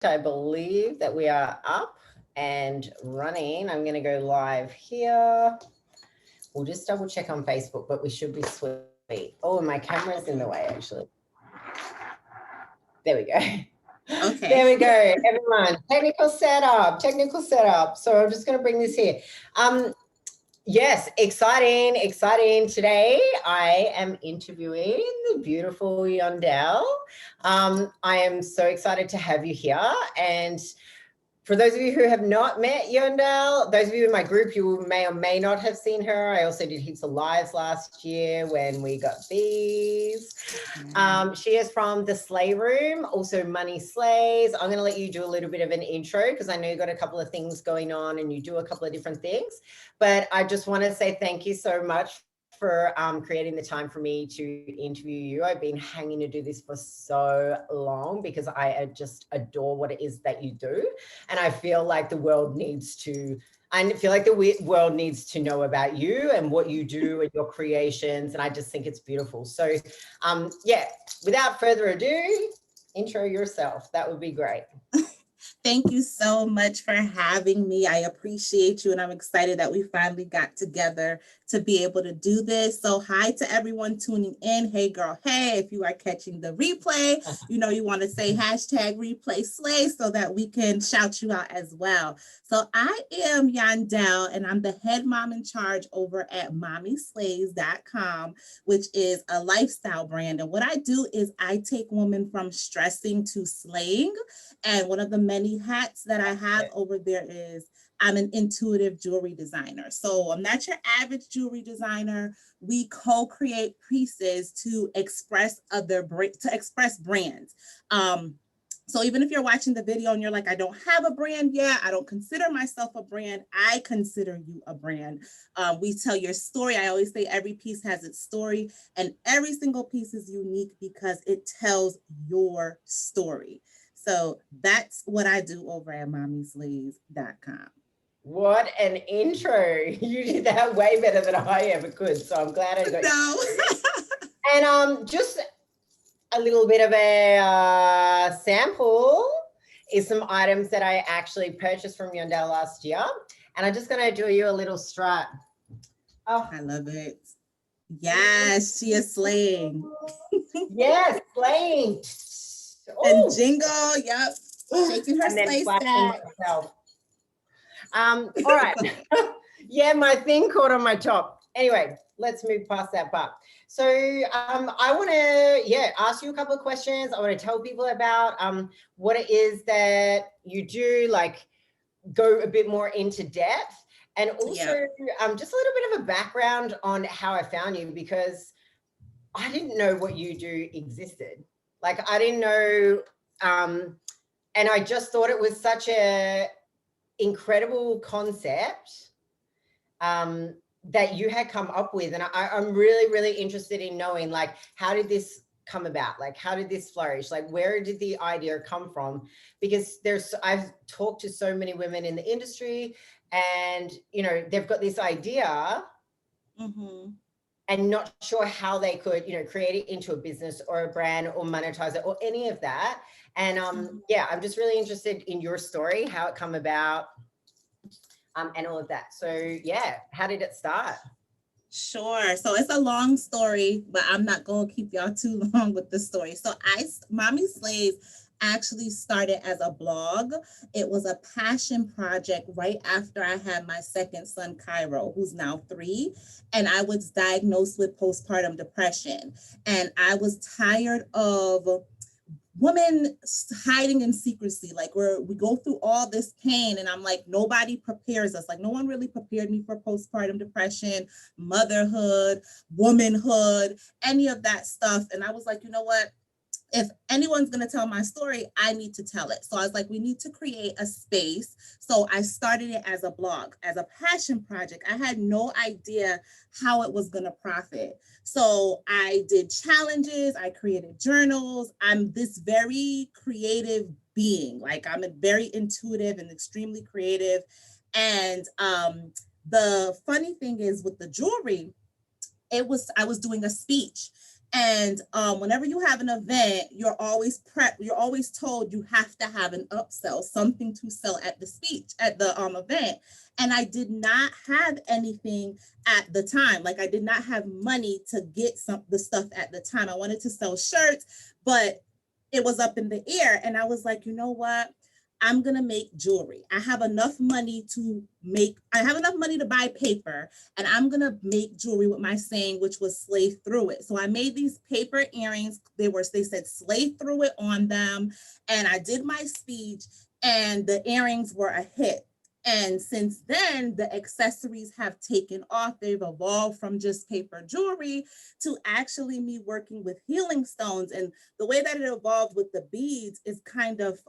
I believe that we are up and running. I'm going to go live here. We'll just double check on Facebook, but we should be sweet. Oh, and my camera's in the way, actually. There we go. Okay. There we go, everyone. Technical setup. So I'm just going to bring this here. Yes, exciting. Today I am interviewing the beautiful Yondel. I am so excited to have you here. And for those of you who have not met Yondel, those of you in my group, you may or may not have seen her. I also did heaps of lives last year when we got bees. She is from the Slay Room, also Money Slays. I'm going to let you do a little bit of an intro because I know you've got a couple of things going on and you do a couple of different things. But I just want to say thank you so much for creating the time for me to interview you. I've been hanging to do this for so long because I just adore what it is that you do. And I feel like the world needs to know about you and what you do and your creations. And I just think it's beautiful. So yeah, without further ado, intro yourself. That would be great. Thank you so much for having me. I appreciate you, and I'm excited that we finally got together to be able to do this. So hi to everyone tuning in. Hey girl, hey, if you are catching the replay, you know you want to say hashtag replay slay so that we can shout you out as well. So I am Yondel, and I'm the head mom in charge over at mommyslays.com, which is a lifestyle brand. And what I do is I take women from stressing to slaying. And one of the many hats that I have over there is I'm an intuitive jewelry designer. So I'm not your average jewelry designer. We co-create pieces to express brands. So even if you're watching the video and you're like, I don't have a brand yet, I don't consider myself a brand, I consider you a brand. We tell your story. I always say every piece has its story, and every single piece is unique because it tells your story. So that's what I do over at mommyslays.com. What an intro. You did that way better than I ever could. So I'm glad I got you. And just a little bit of a sample is some items that I actually purchased from Yondel last year. And I'm just going to do you a little strut. Oh, I love it. Yes, she is slaying. Yes, slaying. And jingle, yep. Shaking her slay stack. All right. Yeah, my thing caught on my top. Anyway, let's move past that part. So I want to, ask you a couple of questions. I want to tell people about what it is that you do, like go a bit more into depth. And also just a little bit of a background on how I found you, because I didn't know what you do existed. Like I didn't know, and I just thought it was such a incredible concept that you had come up with. And I'm really interested in knowing, like, how did this come about? Like, how did this flourish? Like, where did the idea come from? Because I've talked to so many women in the industry and, you know, they've got this idea and not sure how they could, you know, create it into a business or a brand or monetize it or any of that. And I'm just really interested in your story, how it come about, and all of that. So yeah, how did it start? Sure. So it's a long story, but I'm not going to keep y'all too long with the story. So Mommy Slays actually started as a blog. It was a passion project right after I had my second son, Cairo, who's now 3. And I was diagnosed with postpartum depression. And I was tired of women hiding in secrecy. Like we go through all this pain, and I'm like, nobody prepares us. Like no one really prepared me for postpartum depression, motherhood, womanhood, any of that stuff. And I was like, you know what? If anyone's going to tell my story, I need to tell it. So I was like, we need to create a space. So I started it as a blog, as a passion project. I had no idea how it was going to profit. So I did challenges. I created journals. I'm this very creative being. Like I'm a very intuitive and extremely creative. And the funny thing is with the jewelry, I was doing a speech. And whenever you have an event, you're always told you have to have an upsell, something to sell at the event. And I did not have anything at the time. Like I did not have money to get the stuff at the time. I wanted to sell shirts, but it was up in the air. And I was like, you know what? I'm going to make jewelry. I have enough money to buy paper, and I'm going to make jewelry with my saying, which was slay through it. So I made these paper earrings. They said slay through it on them. And I did my speech, and the earrings were a hit. And since then, the accessories have taken off. They've evolved from just paper jewelry to actually me working with healing stones. And the way that it evolved with the beads is kind of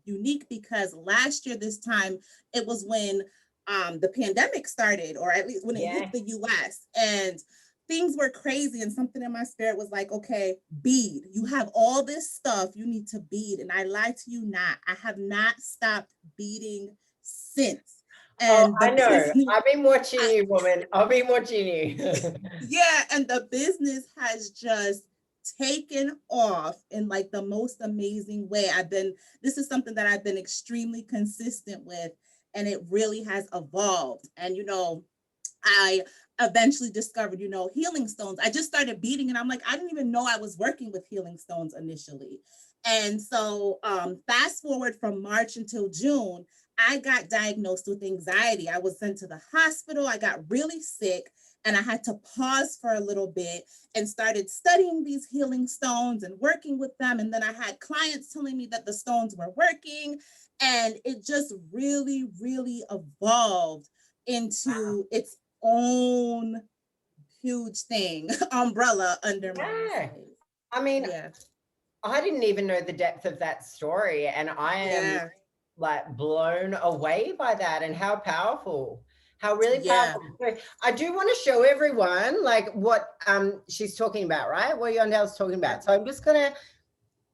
unique, because last year, this time, it was when the pandemic started, or at least when it hit the US. And things were crazy, and something in my spirit was like, okay, bead. You have all this stuff, you need to bead. And I lie to you not. I have not stopped beading since. And I know. I've been watching you, woman. I've been watching you. Yeah, and the business has just taken off in like the most amazing way. This is something that I've been extremely consistent with, and it really has evolved. And I eventually discovered, healing stones. I just started beading, and I'm like, I didn't even know I was working with healing stones initially. And so fast forward from March until June, I got diagnosed with anxiety. I was sent to the hospital. I got really sick, and I had to pause for a little bit and started studying these healing stones and working with them. And then I had clients telling me that the stones were working, and it just really, really evolved into its own huge thing, umbrella under my. I mean, I didn't even know the depth of that story, and I am like blown away by that, and how powerful, how really powerful. So I do want to show everyone like what she's talking about, right? What Yondel's talking about. So I'm just gonna,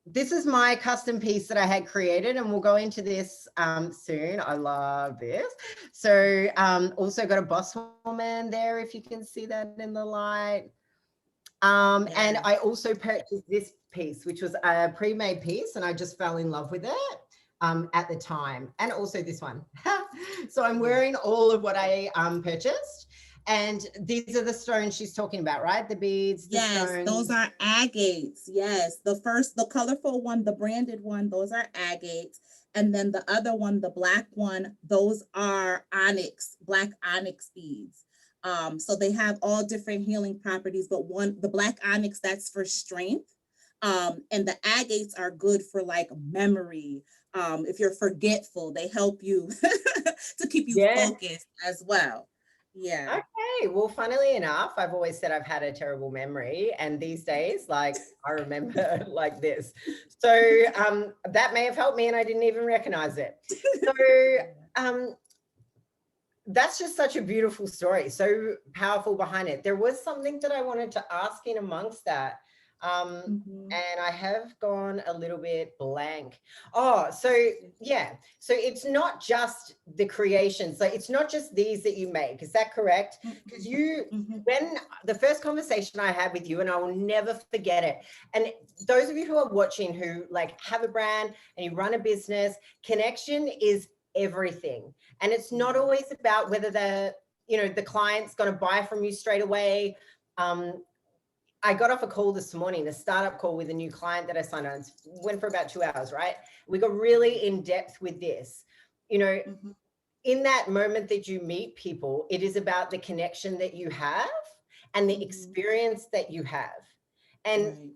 this is my custom piece that I had created, and we'll go into this soon. I love this. So also got a Bosswoman there, if you can see that in the light. And I also purchased this piece, which was a pre-made piece, and I just fell in love with it at the time. And also this one. So I'm wearing all of what I purchased. And these are the stones she's talking about, right? The beads, the stones. Those are agates. Yes, the colorful one, the branded one, those are agates. And then the other one, the black one, those are onyx, black onyx beads. So they have all different healing properties, but the black onyx, that's for strength. And the agates are good for like memory. If you're forgetful, they help you to keep you focused as well. Yeah. Okay. Well, funnily enough, I've always said I've had a terrible memory, and these days, like, I remember like this. So that may have helped me, and I didn't even recognize it. So that's just such a beautiful story, so powerful behind it. There was something that I wanted to ask in amongst that. And I have gone a little bit blank. Oh, so yeah. So it's not just the creation. So it's not just these that you make. Is that correct? Because when the first conversation I had with you, and I will never forget it. And those of you who are watching, who like have a brand and you run a business, connection is everything. And it's not always about whether the client's going to buy from you straight away. I got off a call this morning, a startup call with a new client that I signed on. It went for about 2 hours, right? We got really in depth with this. In that moment that you meet people, it is about the connection that you have and the experience that you have. And,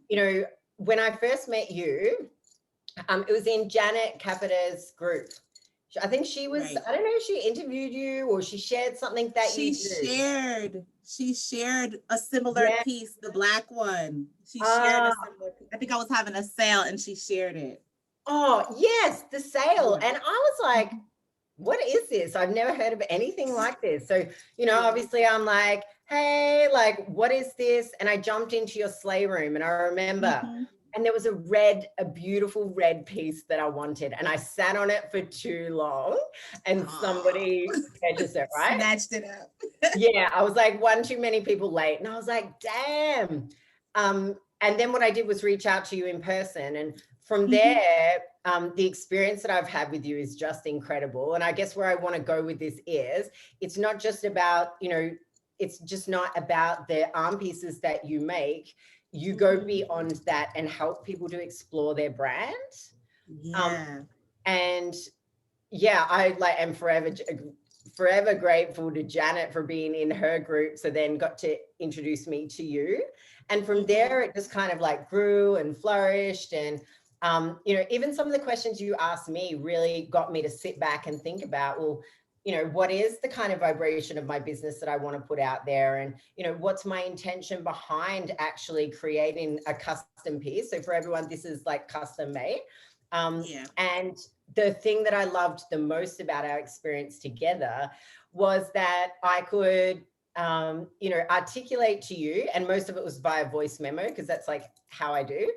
when I first met you, it was in Janet Capita's group. I think she was, I don't know if she interviewed you or she shared something that she shared a similar piece, the black one. She shared a similar piece. I think I was having a sale and she shared it. Oh, yes, the sale. And I was like, what is this? I've never heard of anything like this. So, obviously I'm like, hey, like, what is this? And I jumped into your slay room, and I remember, and there was a beautiful red piece that I wanted. And I sat on it for too long, and somebody purchased it, right? Snatched it up. Yeah, I was like one too many people late. And I was like, damn. And then what I did was reach out to you in person. And from there, the experience that I've had with you is just incredible. And I guess where I want to go with this is it's not just about, it's just not about the arm pieces that you make. You go beyond that and help people to explore their brand. Yeah. And yeah, I am forever grateful to Janet for being in her group. So then got to introduce me to you. And from there, it just kind of like grew and flourished. And, even some of the questions you asked me really got me to sit back and think about, well, what is the kind of vibration of my business that I want to put out there? And, what's my intention behind actually creating a custom piece? So for everyone, this is like custom made. And the thing that I loved the most about our experience together was that I could, articulate to you, and most of it was via voice memo, because that's like how I do,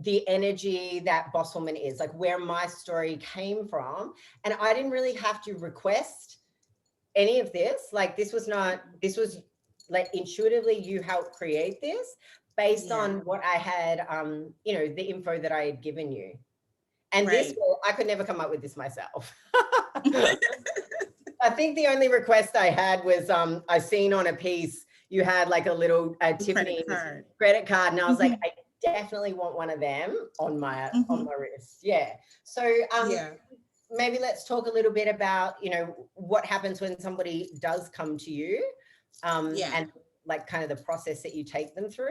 the energy that Bosswoman is, like where my story came from. And I didn't really have to request any of this. Like this was like intuitively you helped create this based on what I had, the info that I had given you. And I could never come up with this myself. I think the only request I had was I seen on a piece you had like a little Tiffany credit card, and I was like, I definitely want one of them on my wrist. Yeah. So maybe let's talk a little bit about what happens when somebody does come to you, and like kind of the process that you take them through.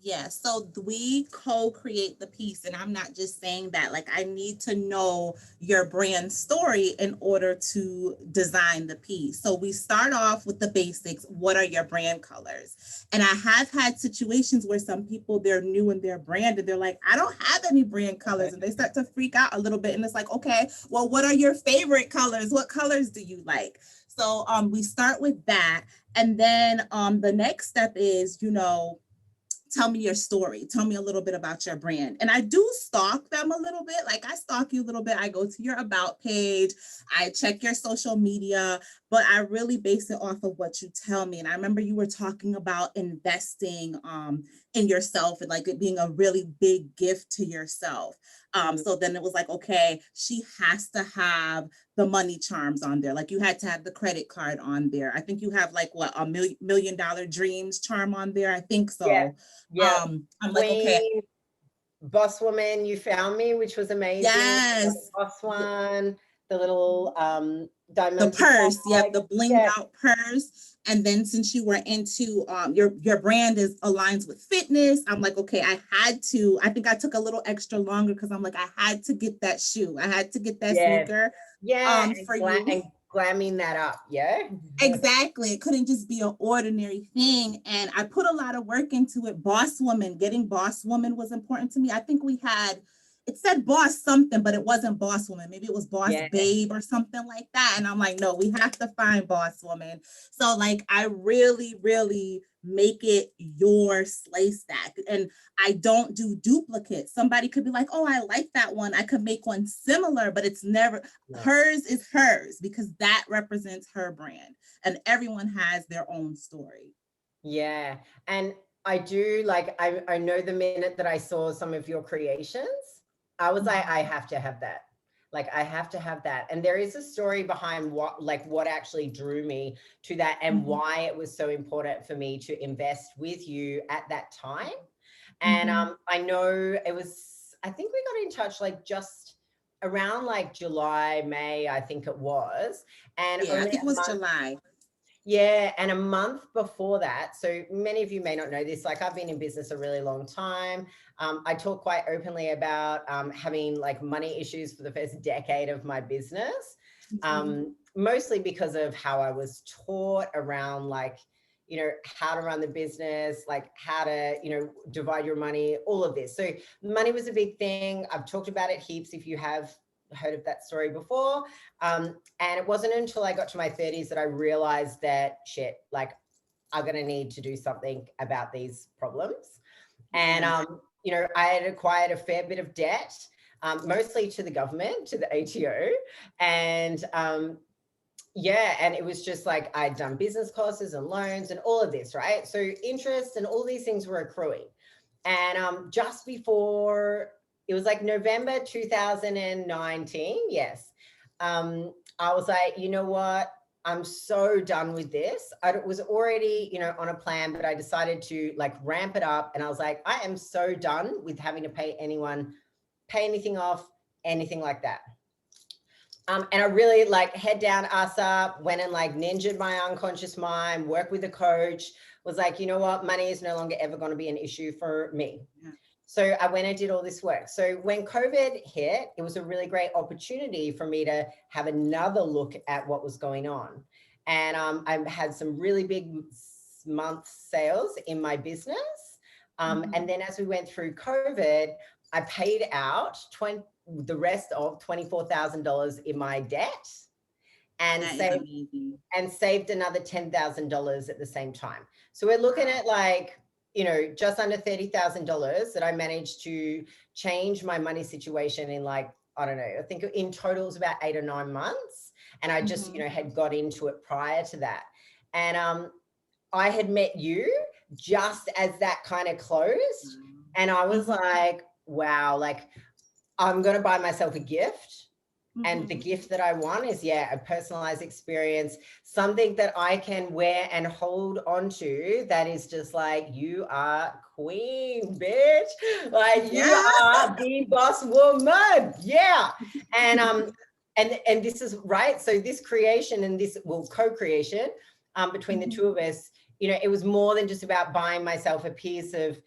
Yeah, so we co-create the piece, and I'm not just saying that. Like, I need to know your brand story in order to design the piece. So we start off with the basics. What are your brand colors? And I have had situations where some people, they're new in their brand and they're like, I don't have any brand colors, and they start to freak out a little bit. And it's like, okay, well, what are your favorite colors? What colors do you like? So we start with that, and then the next step is, tell me your story. Tell me a little bit about your brand. And I do stalk them a little bit. Like I stalk you a little bit. I go to your about page. I check your social media, but I really base it off of what you tell me. And I remember you were talking about investing in yourself and like it being a really big gift to yourself. So then it was like, okay, she has to have the money charms on there. Like you had to have the credit card on there. I think you have like what, a $1 million dreams charm on there. I think so. Yeah. I'm like, okay. Bosswoman, you found me, which was amazing. Yes. Boss one, the little diamond. The purse, the blinged out purse. And then since you were into your brand aligns with fitness, I'm like, okay, I think I took a little extra longer because I'm like, I had to get that shoe. I had to get that sneaker. For you. And glamming that up. Yeah. Exactly. It couldn't just be an ordinary thing. And I put a lot of work into it. Bosswoman, getting Bosswoman was important to me. I think it said boss something, but it wasn't Bosswoman. Maybe it was boss babe or something like that. And I'm like, no, we have to find Bosswoman. So like, I really, really make it your slay stack. And I don't do duplicates. Somebody could be like, oh, I like that one. I could make one similar, but it's never, hers is hers because that represents her brand and everyone has their own story. Yeah. And I do I know the minute that I saw some of your creations, I was like, I have to have that. Like, I have to have that. And there is a story behind what actually drew me to that and why it was so important for me to invest with you at that time. And I know I think we got in touch like just around like July, May, I think it was. And I think it was July. Yeah. And a month before that, so many of you may not know this, like I've been in business a really long time. I talk quite openly about having like money issues for the first decade of my business, mostly because of how I was taught around like, how to run the business, like how to, divide your money, all of this. So money was a big thing. I've talked about it heaps if you have heard of that story before. And it wasn't until I got to my 30s that I realized that shit, like I'm going to need to do something about these problems. And, I had acquired a fair bit of debt, mostly to the government, to the ATO. And yeah, and it was just like I'd done business courses and loans and all of this, right? So interest and all these things were accruing. And just before, it was like November 2019, yes. I was like, you know what? I'm so done with this. I was already, on a plan, but I decided to like ramp it up. And I was like, I am so done with having to pay anyone, pay anything off, anything like that. And I really like head down, ass up, went and like ninja'd my unconscious mind, worked with a coach, was like, you know what, money is no longer ever going to be an issue for me. Yeah. So I went and did all this work. So when COVID hit, it was a really great opportunity for me to have another look at what was going on. And I had some really big month sales in my business. And then as we went through COVID, I paid out the rest of $24,000 in my debt and saved another $10,000 at the same time. So we're looking at like, just under $30,000 that I managed to change my money situation in like, I don't know, I think in total it was about 8 or 9 months. And I just, had got into it prior to that. And I had met you just as that kind of closed. And I was like, wow, like I'm going to buy myself a gift. And the gift that I want is, a personalized experience, something that I can wear and hold on to that is just like, you are queen, bitch. Like you are the boss woman. Yeah. And this is right. So this creation and this, co-creation between the two of us, it was more than just about buying myself a piece of,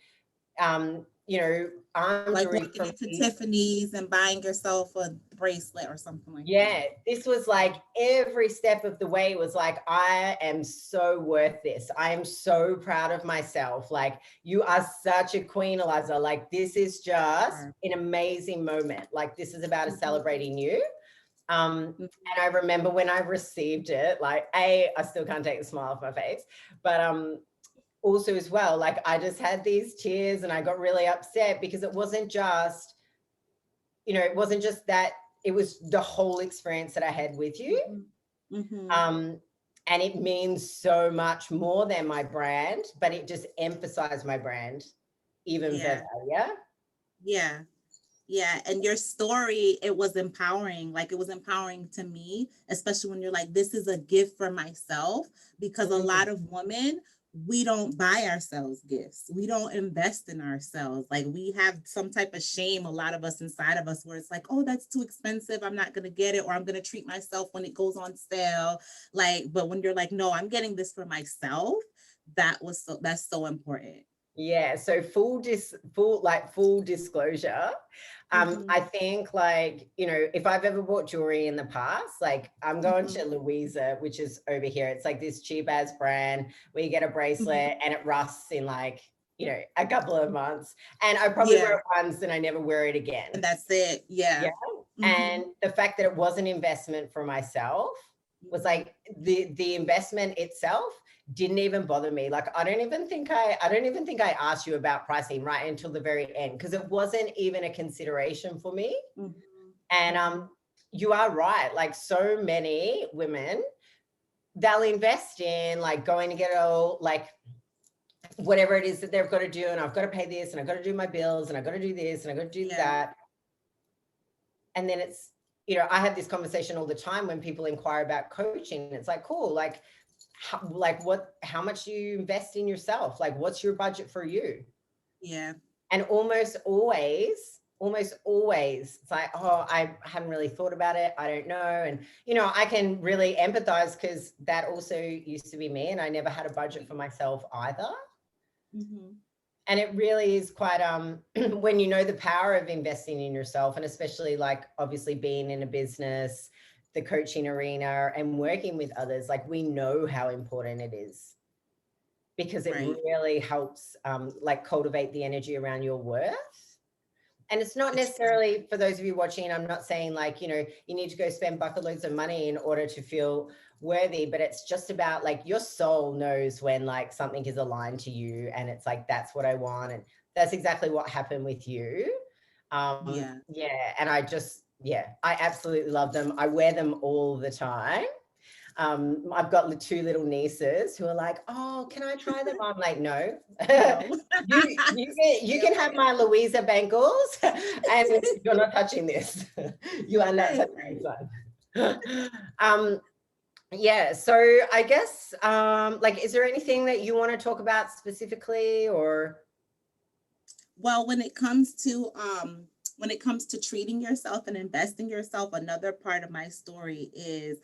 like walking into Tiffany's and buying yourself a bracelet or something like that. Yeah, this was like every step of the way was like, I am so worth this. I am so proud of myself. Like, you are such a queen, Eliza. Like, this is just an amazing moment. Like, this is about celebrating you. And I remember when I received it, like, I still can't take the smile off my face, but also as well, like I just had these tears and I got really upset because it wasn't just, it wasn't just that, it was the whole experience that I had with you. And it means so much more than my brand, but it just emphasized my brand even further. Yeah. And your story, it was empowering. Like, it was empowering to me, especially when you're like, this is a gift for myself, because a lot of women, we don't buy ourselves gifts. We don't invest in ourselves. Like, we have some type of shame, a lot of us inside of us, where it's like, oh, that's too expensive, I'm not going to get it, or I'm going to treat myself when it goes on sale. Like, but when you're like, no, I'm getting this for myself, that's so important. Yeah. So full disclosure. I think like, if I've ever bought jewelry in the past, like I'm going to Louisa, which is over here. It's like this cheap ass brand where you get a bracelet and it rusts in like, a couple of months. And I probably wear it once and I never wear it again. And that's it. Yeah. And the fact that it was an investment for myself was like the investment itself didn't even bother me. Like, I don't even think I asked you about pricing right until the very end, because it wasn't even a consideration for me. And you are right. Like, so many women, they'll invest in like going to get all like whatever it is that they've got to do. And I've got to pay this and I've got to do my bills and I've got to do this and I've got to do that. And then it's, I have this conversation all the time when people inquire about coaching. It's like, cool, like, how much do you invest in yourself? Like, what's your budget for you? Yeah. And almost always, it's like, oh, I hadn't really thought about it. I don't know. And, I can really empathize because that also used to be me. And I never had a budget for myself either. And it really is quite, when you know the power of investing in yourself, and especially like obviously being in a business, the coaching arena and working with others, like we know how important it is, because it really helps like cultivate the energy around your worth. And it's not necessarily, for those of you watching, I'm not saying like, you need to go spend bucket loads of money in order to feel worthy, but it's just about like your soul knows when like something is aligned to you and it's like, that's what I want. And that's exactly what happened with you. And I absolutely love them. I wear them all the time. I've got two little nieces who are like, oh, can I try them? I'm like, no. No. You can have my Louisa bangles and you're not touching this. You are not Right, touching right. this one. Yeah, so I guess like, is there anything that you want to talk about specifically, or? Well, when it comes to treating yourself and investing yourself, another part of my story is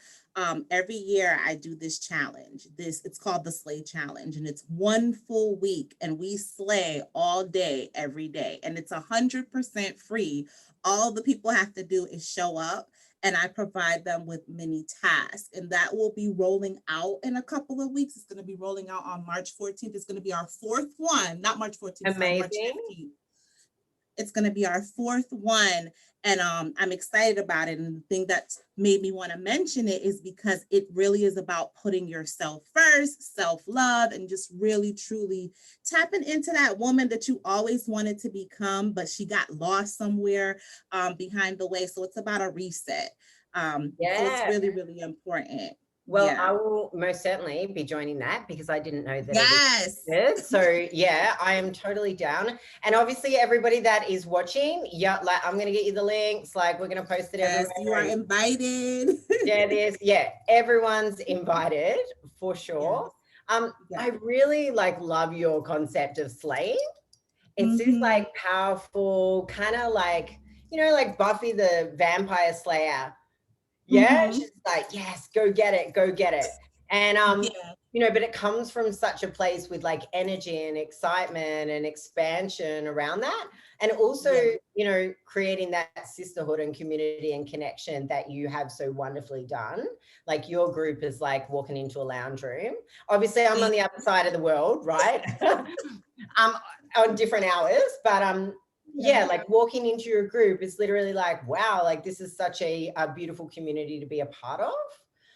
every year I do this challenge. It's called the Slay Challenge, and it's 1 full week, and we slay all day, every day, and it's 100% free. All the people have to do is show up, and I provide them with mini tasks, and that will be rolling out in a couple of weeks. It's going to be rolling out on March 14th. It's going to be our fourth one, not March 14th, sorry, March Amazing. 15th. It's going to be our fourth one, and I'm excited about it. And the thing that made me want to mention it is because it really is about putting yourself first, self-love, and just really truly tapping into that woman that you always wanted to become, but she got lost somewhere behind the way. So it's about a reset. So it's Yeah. really, really important. Well, Yeah. I will most certainly be joining that because I didn't know that it Yes. existed. So yeah, I am totally down. And obviously everybody that is watching, yeah, like I'm gonna get you the links, like we're gonna post it Yes, everywhere. you are invited. Yeah, everyone's invited for sure. Yes. I Yeah. really like love your concept of slaying. It's this Mhm. like powerful, kind of like, like Buffy the Vampire Slayer. Yeah, Mhm. she's like, yes, go get it, go get it. And Yeah. but it comes from such a place with like energy and excitement and expansion around that. And also, Yeah. creating that sisterhood and community and connection that you have so wonderfully done. Like your group is like walking into a lounge room. Obviously, I'm on the other side of the world, right? um on different hours, but yeah, Yeah. like walking into your group is literally like, wow, like this is such a beautiful community to be a part of.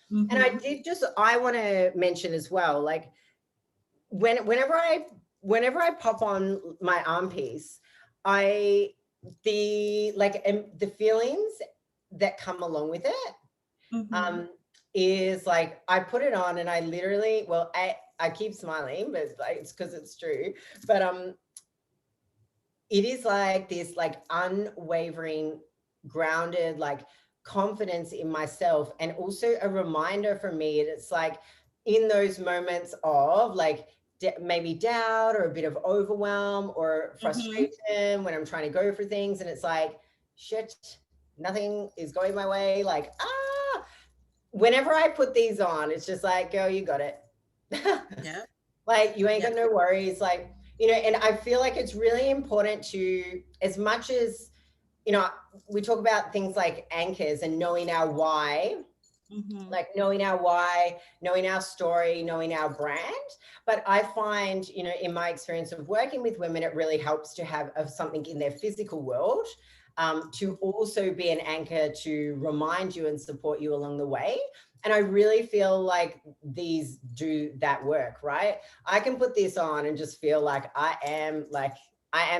And Mhm. I want to mention as well, like whenever I pop on my arm piece, I the feelings that come along with it Mhm. um is like, I put it on and I literally, well, I keep smiling, but like, it's because it's true. But it is like this like unwavering, grounded, like confidence in myself, and also a reminder for me. It's like in those moments of like maybe doubt or a bit of overwhelm or Mhm. frustration when I'm trying to go for things, and it's like, shit, nothing is going my way, like, whenever I put these on, it's just like, girl, you got it. Yep. Like, you ain't got Yep. no worries. Like, and I feel like it's really important to, as much as, we talk about things like anchors and knowing our why, Mhm. like knowing our why, knowing our story, knowing our brand. But I find, in my experience of working with women, it really helps to have something in their physical world, to also be an anchor to remind you and support you along the way. And I really feel like these do that work, right? I can put this on and just feel like I am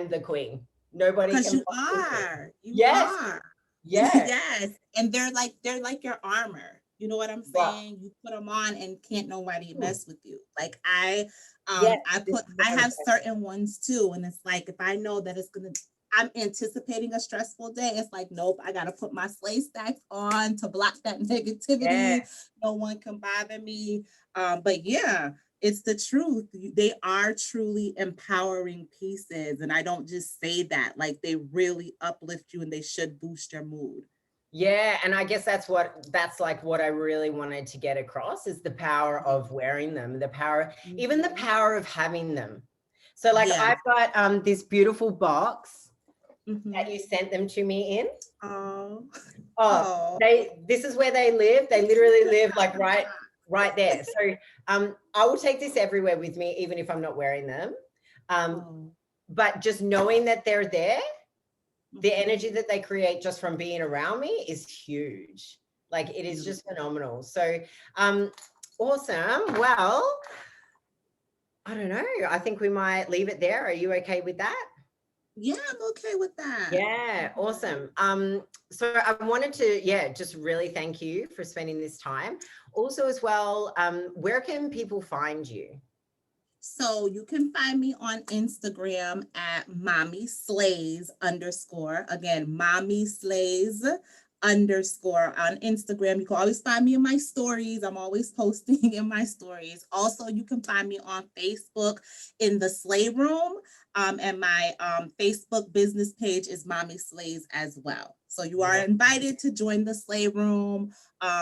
the queen. Nobody Because can you fuck with me. are. You Yes, are. yes. Yes. And they're like your armor. You know what I'm Well, saying? You put them on and can't nobody hmm, mess with you. Like I yes, this I is what I'm have saying. certain ones too. And it's like if I know that I'm anticipating a stressful day. It's like, nope, I gotta put my sleigh stacks on to block that Yeah. negativity. No one can bother me. But yeah, it's the truth. They are truly empowering pieces. And I don't just say that, like they really uplift you and they should boost your mood. Yeah, and I guess that's like what I really wanted to get across, is the power Yeah. of wearing them, the power, even the Mhm. power of having them. So like, Yeah. I've got this beautiful box that Mhm. you sent them to me in. Oh. Oh, Oh. this is where they live. They literally live like right there. So I will take this everywhere with me, even if I'm not wearing them. Um, Oh. but just knowing that they're there, the Mhm. energy that they create just from being around me is huge. Like, it is just Beautiful. phenomenal. So awesome. Well, I don't know, I think we might leave it there. Are you okay with that? Yeah, I'm okay with that. Yeah, awesome. So I wanted to, just really thank you for spending this time. Also, as well, where can people find you? So you can find me on Instagram at mommy slays underscore. Again, mommy slays underscore on Instagram. You can always find me in my stories. I'm always posting in my stories. Also, you can find me on Facebook in the Slay Room. And my Facebook business page is Mommy Slays as well. So you are Yeah. invited to join the Slay Room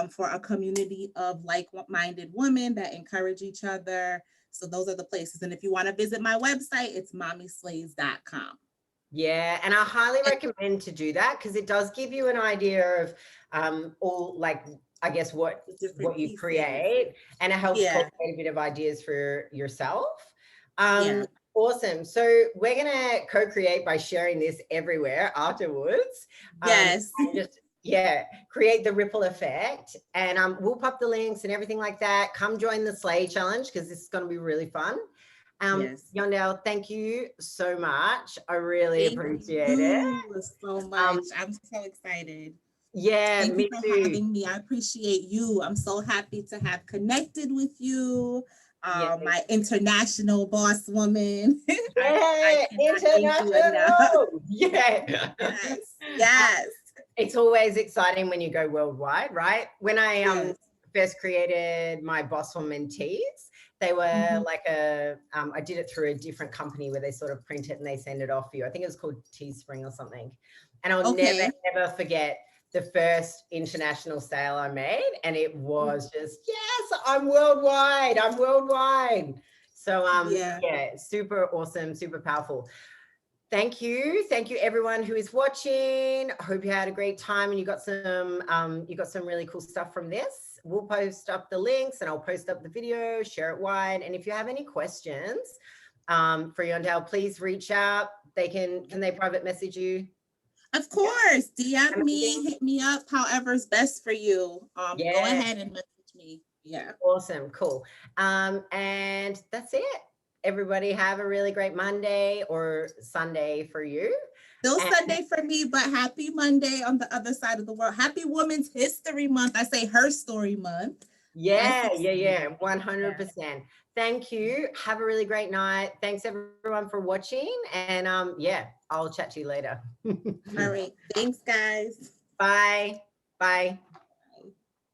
for a community of like-minded women that encourage each other. So those are the places. And if you want to visit my website, it's mommyslays.com. Yeah, and I highly recommend to do that because it does give you an idea of all, like, I guess what Different you pieces. create, and it helps Yeah. cultivate a bit of ideas for yourself. Yeah. Awesome. So we're gonna co-create by sharing this everywhere afterwards. Yes. And just create the ripple effect, and we'll pop the links and everything like that. Come join the Slay Challenge because this is going to be really fun. Yes. Yondel, thank you so much. I really Thank appreciate it. you so much. I'm so excited. Yeah, Thank you me for too. having me. I appreciate you. I'm so happy to have connected with you. Yeah, My international boss woman. I yeah, cannot thank you enough. international. Yeah. Yes. Yes. It's always exciting when you go worldwide, right? When I Yes. first created my Bosswoman teas, they were like I did it through a different company where they sort of print it and they send it off for you. I think it was called Teespring or something. And I'll never, Okay. ever forget the first international sale I made. And it was just, yes, I'm worldwide. I'm worldwide. So Yeah. super awesome, super powerful. Thank you. Thank you everyone who is watching. I hope you had a great time and you got some really cool stuff from this. We'll post up the links and I'll post up the video, share it wide. And if you have any questions for Yondel, please reach out. Can they private message you? Of course. DM Amazing. me, hit me up, however's best for you. Go ahead and message me. Yeah. Awesome. Cool. And that's it. Everybody have a really great Monday or Sunday for you. Still Sunday for me, but happy Monday on the other side of the world. Happy Women's History Month. I say Her Story Month. Yeah, 100%. Thank you. Have a really great night. Thanks everyone for watching. And I'll chat to you later. All right. Thanks, guys. Bye. Bye.